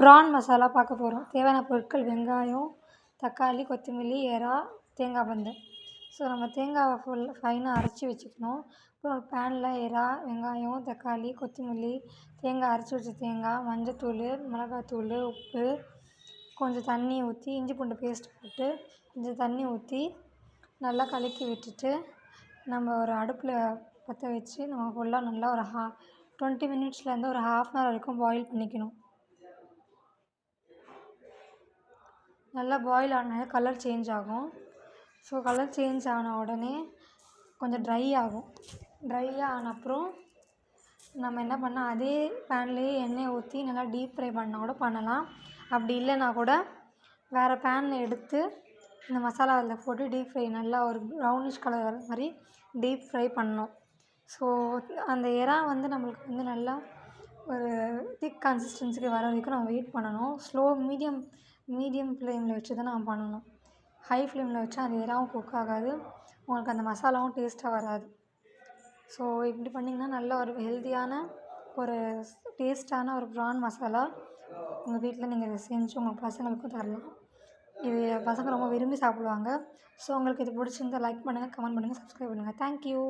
PRAN masala பார்க்க போகிறோம். தேவையான பொருட்கள் வெங்காயம், தக்காளி, கொத்தமல்லி, எறா, தேங்காய் பந்து. ஸோ நம்ம தேங்காவை ஃபைனாக அரைச்சி வச்சுக்கணும். அப்புறம் ஒரு பேனில் எறா, வெங்காயம், தக்காளி, கொத்தமல்லி, தேங்காய் அரைச்சி வச்ச தேங்காய், மஞ்சத்தூள், மிளகாத்தூள், உப்பு, கொஞ்சம் தண்ணி ஊற்றி இஞ்சி பூண்டு பேஸ்ட் போட்டு கொஞ்சம் தண்ணி ஊற்றி நல்லா கலக்கி விட்டுட்டு நம்ம ஒரு அடுப்பில் பற்ற வச்சு நம்ம ஃபுல்லாக நல்லா ஒரு 20 மினிட்ஸ்லேருந்து ஒரு ½ அன் ஹவர் வரைக்கும் பாயில் பண்ணிக்கணும். நல்லா பாயில் ஆனால் கலர் சேஞ்ச் ஆகும். ஸோ கலர் சேஞ்ச் ஆன உடனே கொஞ்சம் ட்ரை ஆகும். ட்ரை ஆன அப்புறம் நம்ம என்ன பண்ணால் அதே பேன்லேயே எண்ணெய் ஊற்றி நல்லா டீப் ஃப்ரை பண்ணால் கூட பண்ணலாம். அப்படி இல்லைன்னா கூட வேறு பேனில் எடுத்து இந்த மசாலா அதில் போட்டு டீப் ஃப்ரை நல்லா ஒரு ப்ரௌனிஷ் கலர் வர மாதிரி டீப் ஃப்ரை பண்ணணும். ஸோ அந்த எறா நம்மளுக்கு நல்லா ஒரு திக் கன்சிஸ்டன்சிக்கு வர வரைக்கும் நம்ம வெயிட் பண்ணணும். மீடியம் ஃப்ளேமில் வச்சு தான் நம்ம பண்ணணும். ஹை ஃப்ளேமில் வச்சா அந்த எறாவும் குக் ஆகாது, உங்களுக்கு அந்த மசாலாவும் டேஸ்ட்டாக வராது. ஸோ இப்படி பண்ணிங்கன்னா நல்ல ஒரு ஹெல்த்தியான ஒரு டேஸ்ட்டான ஒரு ப்ரான் மசாலா உங்கள் வீட்டில் நீங்கள் இதை செஞ்சு உங்கள் பசங்களுக்கும் தரலாம். இது பசங்க ரொம்ப விரும்பி சாப்பிடுவாங்க. ஸோ உங்களுக்கு இது பிடிச்சிருந்தா லைக் பண்ணுங்கள், கமெண்ட் பண்ணுங்கள், சப்ஸ்கிரைப் பண்ணுங்கள். தேங்க்யூ.